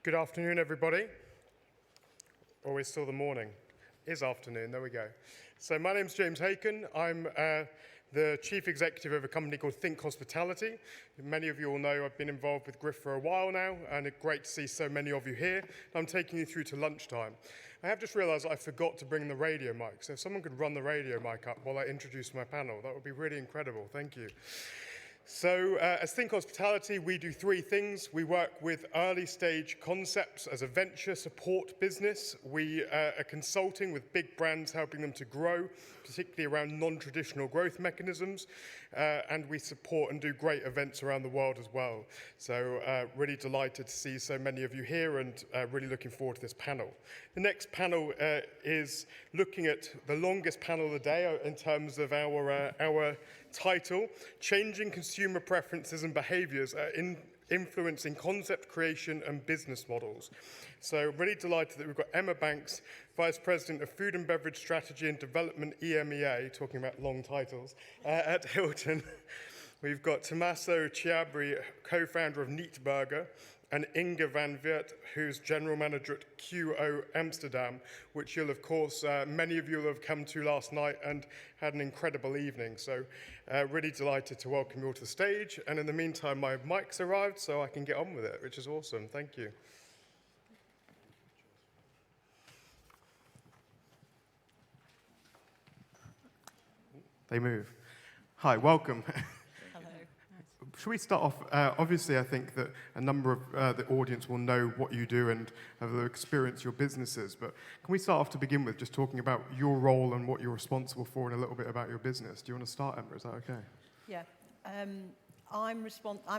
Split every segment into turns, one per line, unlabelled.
Good afternoon, everybody. Or we're still the morning. It is afternoon, there we go. So my name's James Hacon. I'm the chief executive of a company called Think Hospitality. Many of you all know I've been involved with Griff for a while now, and it's great to see so many of you here. I'm taking you through to lunchtime. I have just realized I forgot to bring the radio mic, so if someone could run the radio mic up while I introduce my panel, that would be really incredible. Thank you. So as Think Hospitality, we do three things. We work with early stage concepts as a venture support business. We are consulting with big brands, helping them to grow, particularly around non-traditional growth mechanisms. And we support and do great events around the world as well. So really delighted to see so many of you here and really looking forward to this panel. The next panel is looking at the longest panel of the day in terms of our title, Changing Consumer Preferences and Behaviours Influencing Concept Creation and Business Models. So really delighted that we've got Emma Banks, Vice President of Food and Beverage Strategy and Development, EMEA, talking about long titles, at Hilton. We've got Tommaso Chiabra, co-founder of Neat Burger, and Inge van Weert, who's General Manager at QO Amsterdam, which you'll, of course, many of you will have come to last night and had an incredible evening. So really delighted to welcome you all to the stage. And in the meantime, my mic's arrived, so I can get on with it, which is awesome. Thank you. They move. Hi, welcome. Should we start off? Obviously, I think that a number of the audience will know what you do and have experienced your businesses, but can we start off to begin with just talking about your role and what you're responsible for and a little bit about your business? Do you want to start, Emma? Is that okay?
Yeah. I'm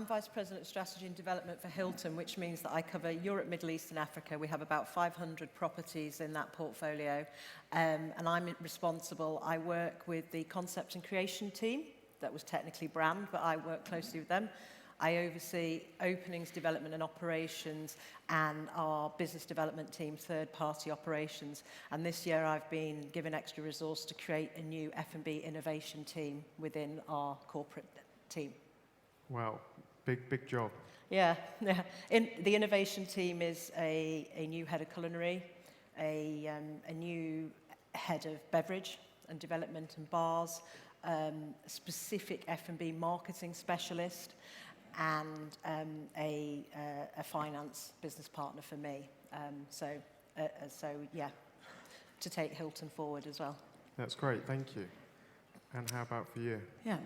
Vice President of Strategy and Development for Hilton, which means that I cover Europe, Middle East and Africa. We have about 500 properties in that portfolio, and I'm responsible. I work with the concept and creation team. That was technically brand, but I work closely with them. I oversee openings, development and operations, and our business development team, third-party operations. And this year I've been given extra resource to create a new F&B innovation team within our corporate team.
Wow, big job.
Yeah. The innovation team is a new head of culinary, a new head of beverage and development and bars, a specific F&B marketing specialist, and a finance business partner for me. So yeah, to take Hilton forward as well.
That's great, thank you. And how about for you?
Yeah,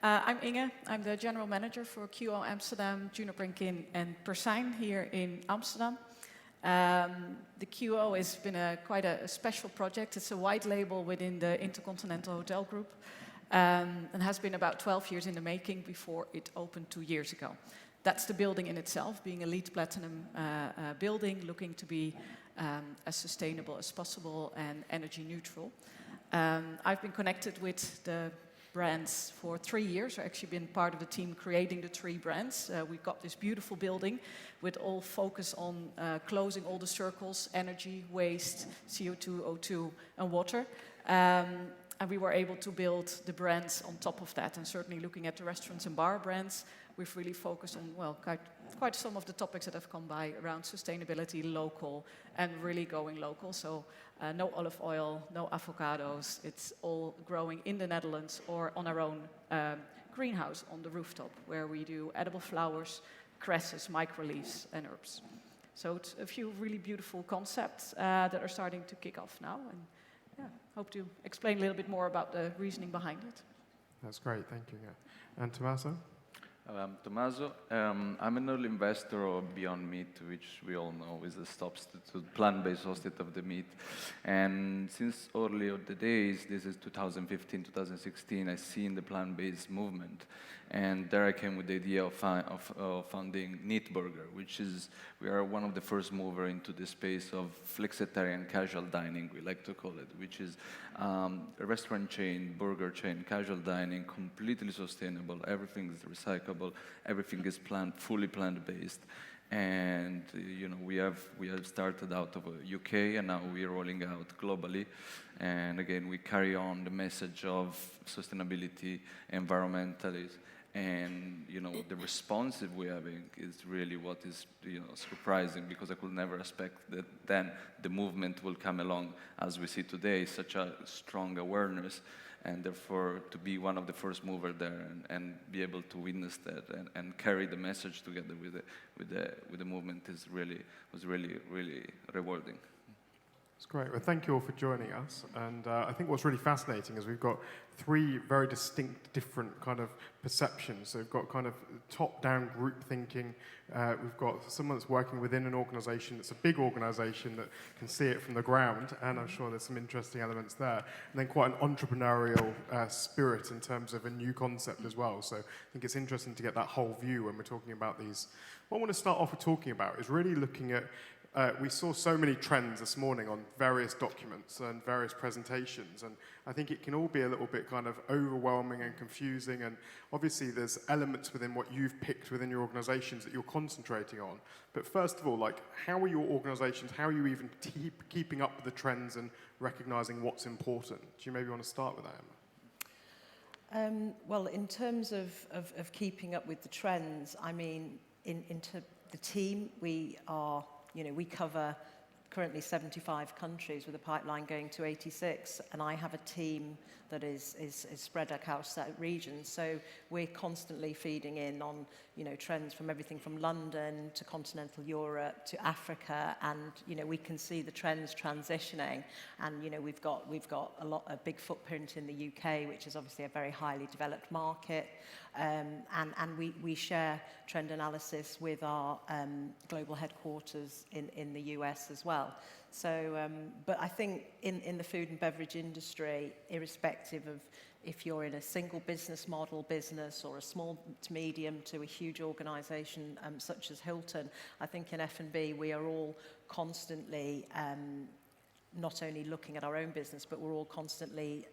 I'm Inge. I'm the general manager for QO Amsterdam, Juniper Inn and Persijn here in Amsterdam. The QO has been quite a special project. It's a white label within the Intercontinental Hotel Group. And has been about 12 years in the making before it opened 2 years ago. That's the building in itself, being a LEED Platinum building, looking to be as sustainable as possible and energy neutral. I've been connected with the brands for 3 years. I've actually been part of the team creating the 3 brands. We've got this beautiful building with all focus on closing all the circles, energy, waste, CO2, O2 and water. And we were able to build the brands on top of that. And certainly looking at the restaurants and bar brands, we've really focused on, well, quite some of the topics that have come by around sustainability, local, and really going local. So no olive oil, no avocados. It's all growing in the Netherlands or on our own greenhouse on the rooftop, where we do edible flowers, cresses, microleaves, and herbs. So it's a few really beautiful concepts that are starting to kick off now. And yeah, hope to explain a little bit more about the reasoning behind it.
That's great, thank you. And Tommaso?
I'm Tommaso. I'm an early investor of Beyond Meat, which we all know is a substitute, plant-based substitute of the meat. And since early of the days, this is 2015, 2016, I seen the plant-based movement. And there I came with the idea of founding Neat Burger, which is, we are one of the first mover into the space of flexitarian casual dining, we like to call it, which is a restaurant chain, burger chain, casual dining, completely sustainable, everything is recyclable, everything is fully plant-based. And you know, we have started out of UK, and now we're rolling out globally. And again, we carry on the message of sustainability, environmentalism, And the responsive we're having is really what is surprising, because I could never expect that then the movement will come along as we see today, such a strong awareness, and therefore to be one of the first movers there and be able to witness that and carry the message together with the movement was really rewarding.
It's great. Well, thank you all for joining us. And I think what's really fascinating is we've got three very distinct, different kind of perceptions. So we've got kind of top-down group thinking. We've got someone that's working within an organization that's a big organization that can see it from the ground, and I'm sure there's some interesting elements there. And then quite an entrepreneurial spirit in terms of a new concept as well. So I think it's interesting to get that whole view when we're talking about these. What I want to start off with talking about is really looking at we saw so many trends this morning on various documents and various presentations, and I think it can all be a little bit kind of overwhelming and confusing, and obviously there's elements within what you've picked within your organizations that you're concentrating on. But first of all, like, how are your organizations, how are you even keeping up with the trends and recognizing what's important? Do you maybe want to start with that, Emma?
Well, in terms of keeping up with the trends, I mean, into the team, we are... we cover currently 75 countries with a pipeline going to 86, and I have a team that is spread across that region. So we're constantly feeding in on, trends from everything from London to continental Europe to Africa, and, we can see the trends transitioning. And, we've got a big footprint in the UK, which is obviously a very highly developed market. And we share trend analysis with our global headquarters in the US as well. So, but I think in the food and beverage industry, irrespective of if you're in a single business model business or a small to medium to a huge organization such as Hilton, I think in F&B we are all constantly not only looking at our own business, but we're all constantly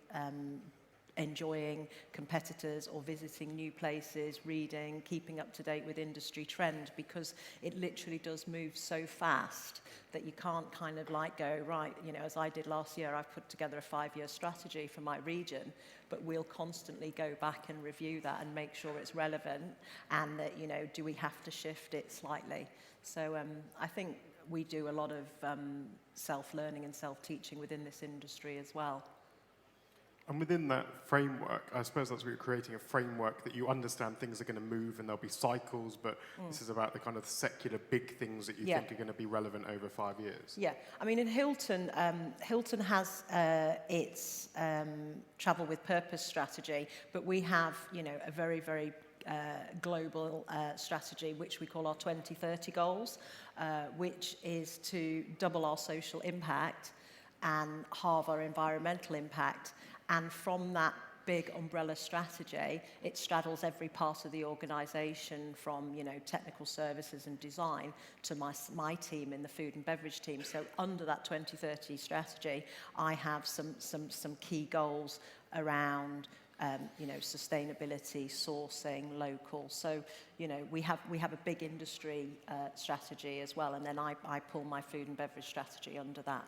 enjoying competitors or visiting new places, reading, keeping up to date with industry trend, because it literally does move so fast that you can't kind of like go, right, as I did last year, I've put together a 5-year strategy for my region, but we'll constantly go back and review that and make sure it's relevant, and that, do we have to shift it slightly? So I think we do a lot of self-learning and self-teaching within this industry as well.
And within that framework, I suppose that's what you're creating, a framework that you understand things are going to move and there'll be cycles, but this is about the kind of secular big things that you think are going to be relevant over 5 years. Yeah,
I mean, in Hilton, Hilton has its travel with purpose strategy, but we have, a very, very global strategy, which we call our 2030 goals, which is to double our social impact and halve our environmental impact. And from that big umbrella strategy, it straddles every part of the organisation, from technical services and design to my team in the food and beverage team. So under that 2030 strategy, I have some key goals around sustainability, sourcing, local. So we have a big industry strategy as well, and then I pull my food and beverage strategy under that.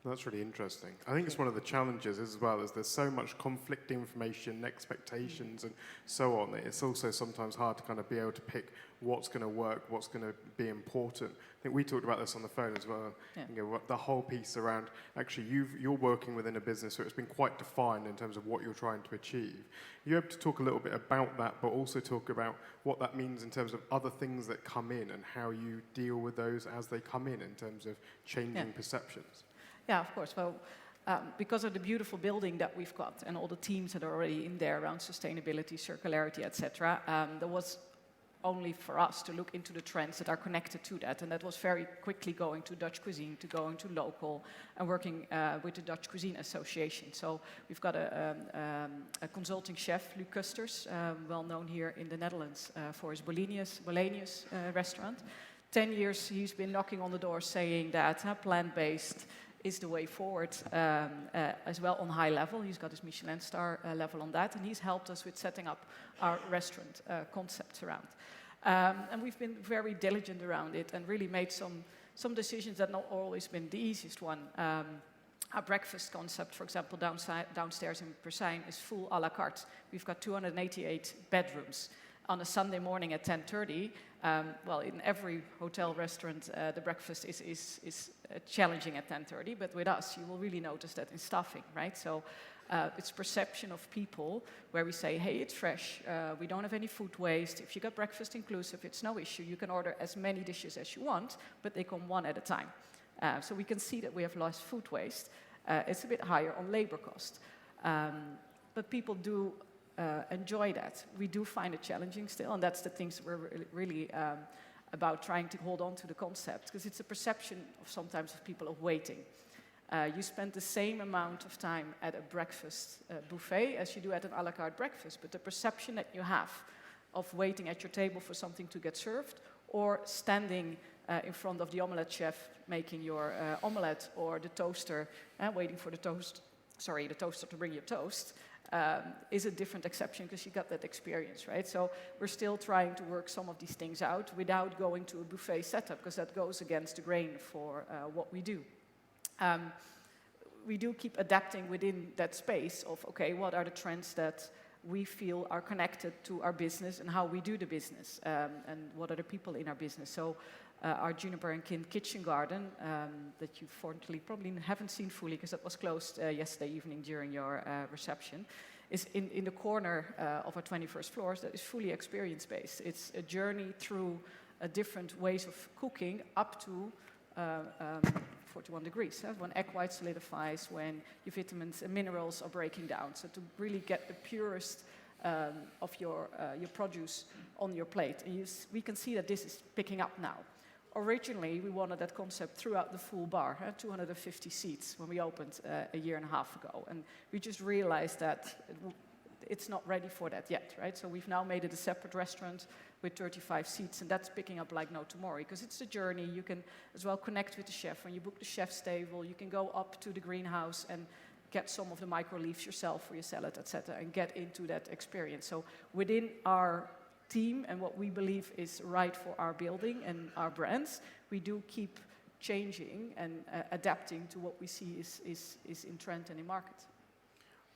That's really interesting. I think it's one of the challenges as well, is there's so much conflicting information, expectations, and so on. It's also sometimes hard to kind of be able to pick what's going to work, what's going to be important. I think we talked about this on the phone as well. Yeah. The whole piece around, actually, you're working within a business where it's been quite defined in terms of what you're trying to achieve. You're able to talk a little bit about that, but also talk about what that means in terms of other things that come in and how you deal with those as they come in terms of changing perceptions.
Yeah, of course. Well, because of the beautiful building that we've got and all the teams that are already in there around sustainability, circularity, etc., there was only for us to look into the trends that are connected to that. And that was very quickly going to Dutch cuisine, to going to local, and working with the Dutch Cuisine Association. So we've got a consulting chef, Luc Kusters, well known here in the Netherlands for his Bolenius restaurant. 10 years he's been knocking on the door saying that plant-based is the way forward, as well on high level. He's got his Michelin star level on that, and he's helped us with setting up our restaurant concepts around. And we've been very diligent around it and really made some decisions that not always been the easiest one. Our breakfast concept, for example, downstairs in Persijn is full à la carte. We've got 288 bedrooms. On a Sunday morning at 10:30, well, in every hotel restaurant, the breakfast is challenging at 10:30, but with us, you will really notice that in staffing, right? So it's perception of people where we say, hey, it's fresh, we don't have any food waste. If you got breakfast inclusive, it's no issue. You can order as many dishes as you want, but they come one at a time. So we can see that we have less food waste. It's a bit higher on labor cost. But people do enjoy that. We do find it challenging still, and that's the things that we're really about trying to hold on to the concept, because it's a perception of sometimes of people of waiting. You spend the same amount of time at a breakfast buffet as you do at an à la carte breakfast, but the perception that you have of waiting at your table for something to get served, or standing in front of the omelette chef making your omelette, or the toaster waiting for the toaster to bring you toast, is a different exception because you got that experience, right? So we're still trying to work some of these things out without going to a buffet setup, because that goes against the grain for what we do. We do keep adapting within that space of, okay, what are the trends that we feel are connected to our business and how we do the business, and what are the people in our business. So our Juniper and Kin kitchen garden, that you fortunately probably haven't seen fully because that was closed yesterday evening during your reception, is in the corner of our 21st floors that is fully experience-based. It's a journey through different ways of cooking up to 41 degrees, when egg white solidifies, when your vitamins and minerals are breaking down. So to really get the purest of your produce on your plate. And we can see that this is picking up now. Originally, we wanted that concept throughout the full bar, 250 seats when we opened a year and a half ago. And we just realized that it's not ready for that yet, right? So we've now made it a separate restaurant with 35 seats, and that's picking up like no tomorrow, because it's a journey. You can as well connect with the chef. When you book the chef's table, you can go up to the greenhouse and get some of the micro leaves yourself for your salad, etc., and get into that experience. So within our team and what we believe is right for our building and our brands, we do keep changing and adapting to what we see is in trend and in market.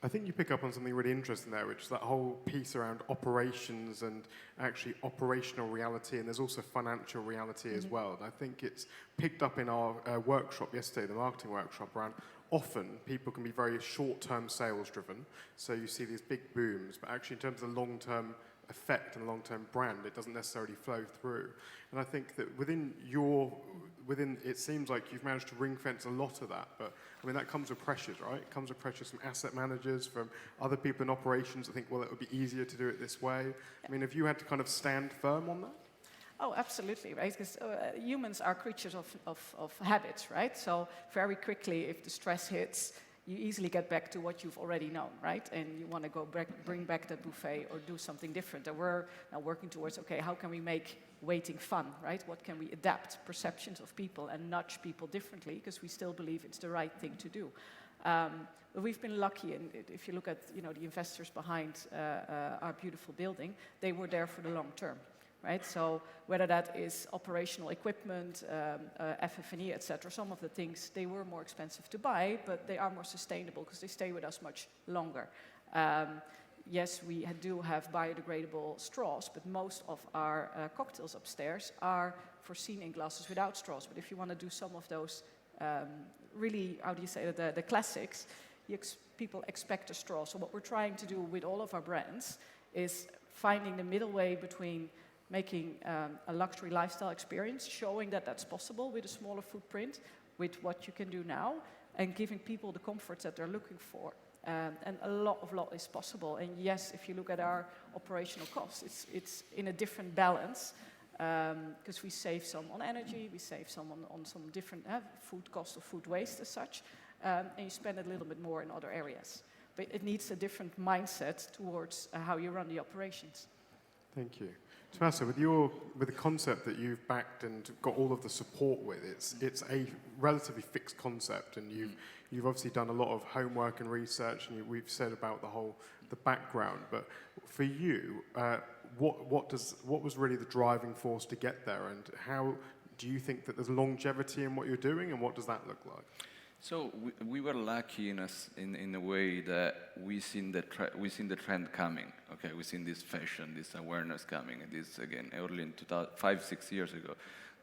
I think you pick up on something really interesting there, which is that whole piece around operations and actually operational reality, and there's also financial reality as well. And I think it's picked up in our workshop yesterday, the marketing workshop, around often people can be very short-term sales driven, so you see these big booms, but actually in terms of long-term effect and long-term brand, it doesn't necessarily flow through. And I think that within it seems like you've managed to ring fence a lot of that, but I mean that comes with pressures, right? It comes with pressures from asset managers, from other people in operations. I think, well, it would be easier to do it this way. I mean, have you had to kind of stand firm on that?
Oh, absolutely, right? Because humans are creatures of habits, right? So very quickly, if the stress hits, you easily get back to what you've already known, right? And you want to go back, bring back that buffet or do something different. And we're now working towards, okay, how can we make waiting fun, right? What can we adapt perceptions of people and nudge people differently, because we still believe it's the right thing to do. But we've been lucky, and if you look at the investors behind our beautiful building, they were there for the long term. Right? So whether that is operational equipment, FF&E, etc., some of the things, they were more expensive to buy, but they are more sustainable because they stay with us much longer. Yes, we do have biodegradable straws, but most of our cocktails upstairs are foreseen in glasses without straws. But if you want to do some of those really, how do you say, the classics, people expect a straw. So what we're trying to do with all of our brands is finding the middle way between making a luxury lifestyle experience, showing that that's possible with a smaller footprint, with what you can do now, and giving people the comforts that they're looking for. And a lot is possible. And yes, if you look at our operational costs, it's in a different balance, because we save some on energy, we save some on some different food costs or food waste as such, and you spend a little bit more in other areas. But it needs a different mindset towards how you run the operations.
Thank you. Tommaso, with the concept that you've backed and got all of the support with, it's a relatively fixed concept, and you've obviously done a lot of homework and research, and we've said about the background. But for you, what was really the driving force to get there, and how do you think that there's longevity in what you're doing, and what does that look like?
So we were lucky in a way that we seen the trend coming. Okay, we seen this fashion, this awareness coming, and this again early in 5-6 years ago.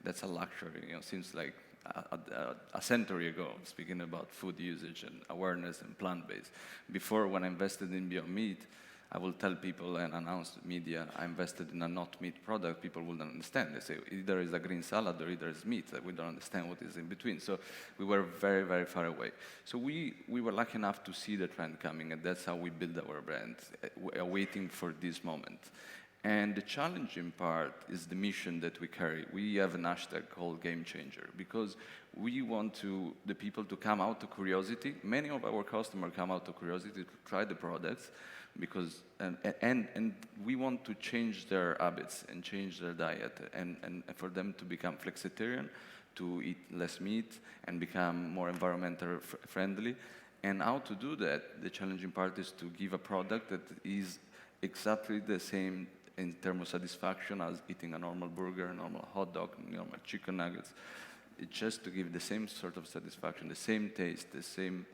That's a luxury, seems like a century ago. Speaking about food usage and awareness and plant-based. Before, when I invested in Beyond Meat, I will tell people and announce to media I invested in a not meat product. People wouldn't understand. They say either it's a green salad or either it's meat. We don't understand what is in between. So we were very, very far away. So we were lucky enough to see the trend coming, and that's how we build our brand, waiting for this moment. And the challenging part is the mission that we carry. We have an hashtag called Game Changer because we want the people to come out of curiosity. Many of our customers come out of curiosity to try the products because and we want to change their habits and change their diet and for them to become flexitarian, to eat less meat and become more environmentally friendly. And how to do that, the challenging part is to give a product that is exactly the same in terms of satisfaction as eating a normal burger, a normal hot dog, normal chicken nuggets. It's just to give the same sort of satisfaction, the same taste, the same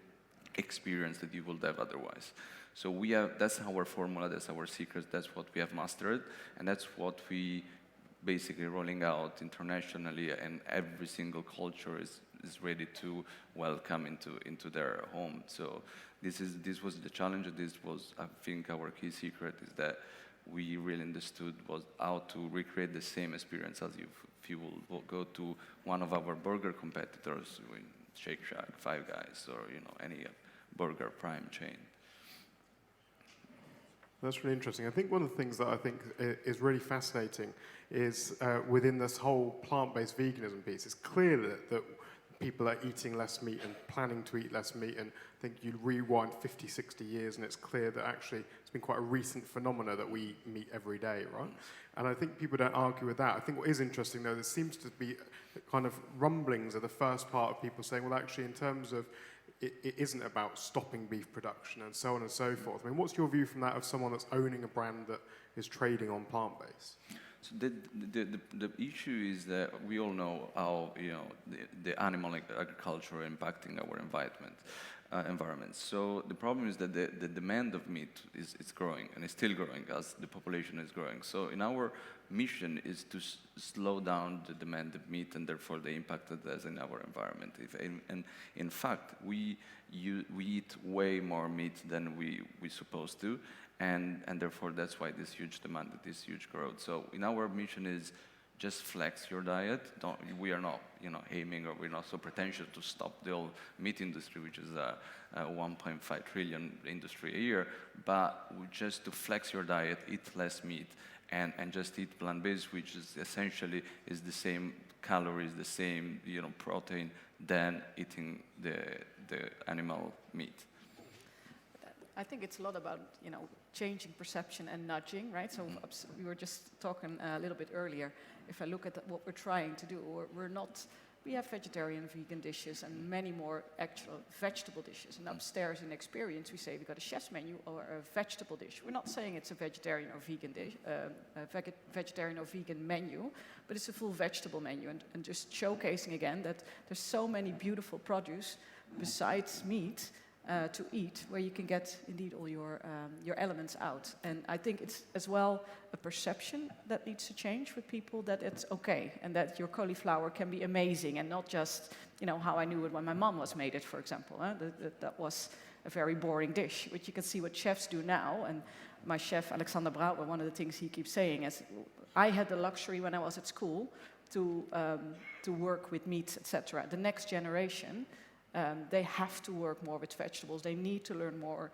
experience that you would have otherwise. So that's our formula, that's our secret, that's what we have mastered, and that's what we basically rolling out internationally, and every single culture is ready to welcome into their home. So this was the challenge. This was, I think, our key secret is that we really understood was how to recreate the same experience as if you will go to one of our burger competitors, Shake Shack, Five Guys, or any burger prime chain.
That's really interesting. I think one of the things that I think is really fascinating is within this whole plant-based veganism piece, it's clear that people are eating less meat and planning to eat less meat, and I think you rewind 50, 60 years and it's clear that actually it's been quite a recent phenomena that we eat meat every day, right? And I think people don't argue with that. I think what is interesting though, there seems to be kind of rumblings of the first part of people saying, well actually in terms of it isn't about stopping beef production and so on and so forth. I mean, what's your view from that of someone that's owning a brand that is trading on plant-based?
So the issue is that we all know how the animal agriculture impacting our environment. So the problem is that the demand of meat is growing, and it's still growing as the population is growing. So in our mission is to slow down the demand of meat and therefore the impact that has in our environment. And in fact, we eat way more meat than we supposed to, and therefore that's why this huge demand, this huge growth. So in our mission is just flex your diet. We are not aiming, or we're not so pretentious to stop the whole meat industry, which is a 1.5 trillion industry a year, but just to flex your diet, eat less meat, and just eat plant-based, which is essentially is the same calories, the same protein than eating the animal meat.
I think it's a lot about changing perception and nudging, right? So we were just talking a little bit earlier. If I look at what we're trying to do, we have vegetarian, vegan dishes, and many more actual vegetable dishes. And upstairs in Experience, we say we've got a chef's menu or a vegetable dish. We're not saying it's a vegetarian or vegan dish, vegetarian or vegan menu, but it's a full vegetable menu. And just showcasing again that there's so many beautiful produce besides meat to eat, where you can get indeed all your elements out. And I think it's as well a perception that needs to change with people, that it's okay, and that your cauliflower can be amazing, and not just how I knew it when my mom was made it, for example. That was a very boring dish, but you can see what chefs do now. And my chef Alexander Brouwer, one of the things he keeps saying is, I had the luxury when I was at school to work with meats, etc. The next generation, they have to work more with vegetables. They need to learn more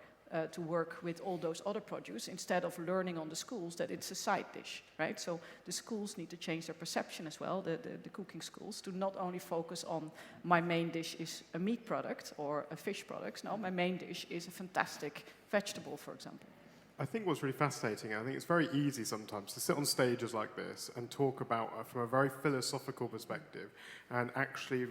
to work with all those other produce, instead of learning on the schools that it's a side dish, right? So the schools need to change their perception as well, the cooking schools, to not only focus on my main dish is a meat product or a fish product. No, my main dish is a fantastic vegetable, for example.
I think what's really fascinating, I think it's very easy sometimes to sit on stages like this and talk about from a very philosophical perspective, and actually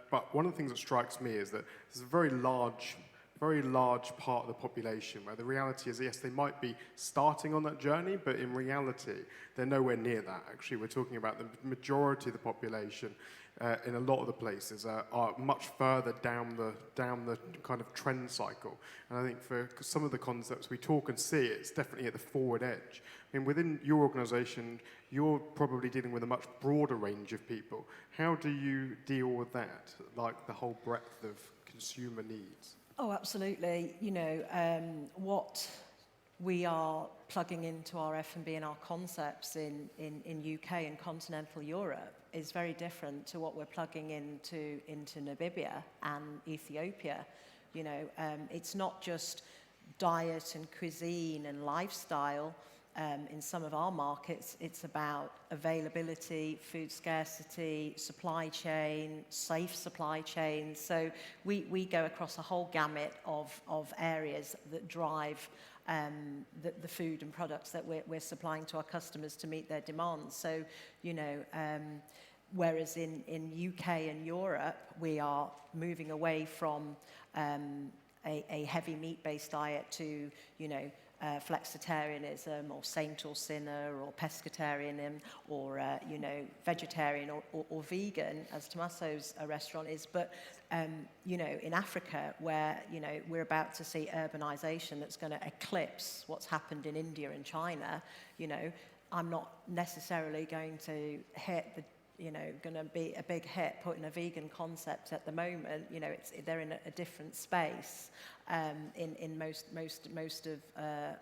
but one of the things that strikes me is that there's a very large very large part of the population, where the reality is, yes, they might be starting on that journey, but in reality, they're nowhere near that. Actually, we're talking about the majority of the population in a lot of the places are much further down the kind of trend cycle. And I think for some of the concepts we talk and see, it's definitely at the forward edge. I mean, within your organisation, you're probably dealing with a much broader range of people. How do you deal with that, like the whole breadth of consumer needs?
Oh, absolutely. You know, what we are plugging into our F&B and our concepts in UK and continental Europe is very different to what we're plugging into Namibia and Ethiopia. You know, it's not just diet and cuisine and lifestyle. In some of our markets, it's about availability, food scarcity, supply chain, safe supply chains. So we go across a whole gamut of areas that drive the food and products that we're supplying to our customers to meet their demands. So, you know, whereas in UK and Europe, we are moving away from a heavy meat-based diet to, you know, flexitarianism or saint or sinner or pescatarianism or, you know, vegetarian or vegan, as Tommaso's restaurant is. But, you know, in Africa, where, you know, we're about to see urbanization that's going to eclipse what's happened in India and China, you know, I'm not necessarily going to hit the, you know, going to be a big hit putting a vegan concept at the moment. You know, they're in a different space in most of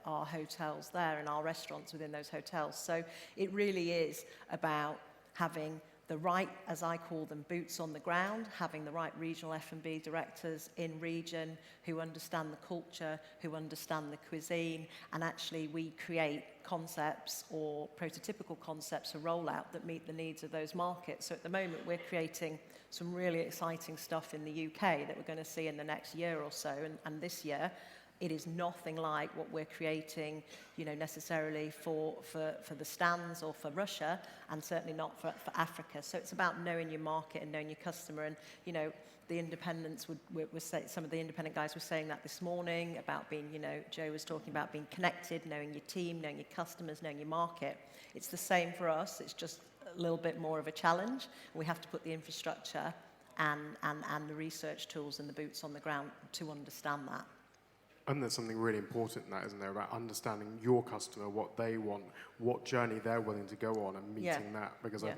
our hotels there and our restaurants within those hotels. So it really is about having the right, as I call them, boots on the ground, having the right regional F&B directors in region who understand the culture, who understand the cuisine, and actually we create concepts or prototypical concepts for rollout that meet the needs of those markets. So at the moment we're creating some really exciting stuff in the UK that we're going to see in the next year or so, and this year it is nothing like what we're creating, you know, necessarily for the stands or for Russia, and certainly not for Africa. So it's about knowing your market and knowing your customer. And, you know, the independents some of the independent guys were saying that this morning about being, you know, Joe was talking about being connected, knowing your team, knowing your customers, knowing your market. It's the same for us. It's just a little bit more of a challenge. We have to put the infrastructure and the research tools and the boots on the ground to understand that.
And there's something really important in that, isn't there, about understanding your customer, what they want, what journey they're willing to go on, and meeting that. Because I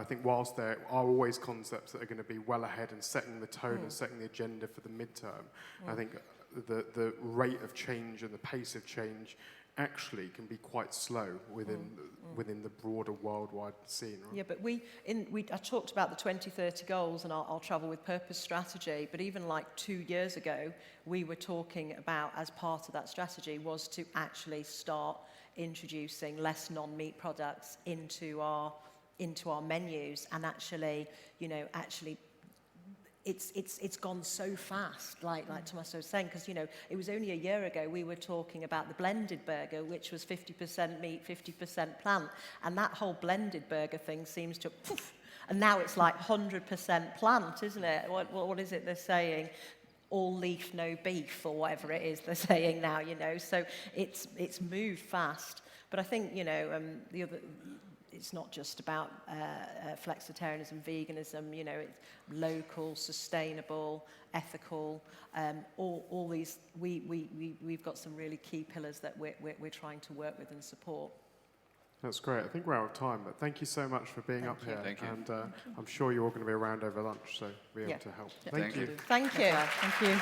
think whilst there are always concepts that are going to be well ahead and setting the tone and setting the agenda for the midterm, I think the rate of change and the pace of change actually can be quite slow within the broader worldwide scene. Right?
Yeah, but I talked about the 2030 goals and our travel with purpose strategy, but even like 2 years ago, we were talking about, as part of that strategy, was to actually start introducing less non-meat products into our menus, and actually, you know, it's gone so fast, like Tommaso was saying, because, you know, it was only a year ago we were talking about the blended burger, which was 50% meat, 50% plant, and that whole blended burger thing seems to poof, and now it's like 100% plant, isn't it? What is it they're saying? All leaf, no beef, or whatever it is they're saying now, you know. So it's moved fast. But I think, you know, it's not just about flexitarianism, veganism, you know, it's local, sustainable, ethical, all these, we've got some really key pillars that we're trying to work with and support.
That's great. I think we're out of time, but thank you so much for being up here.
Thank you.
And I'm sure you're all going to be around over lunch, so we'll be able to help.
Yeah.
Thank you.
Thank you. Thank you.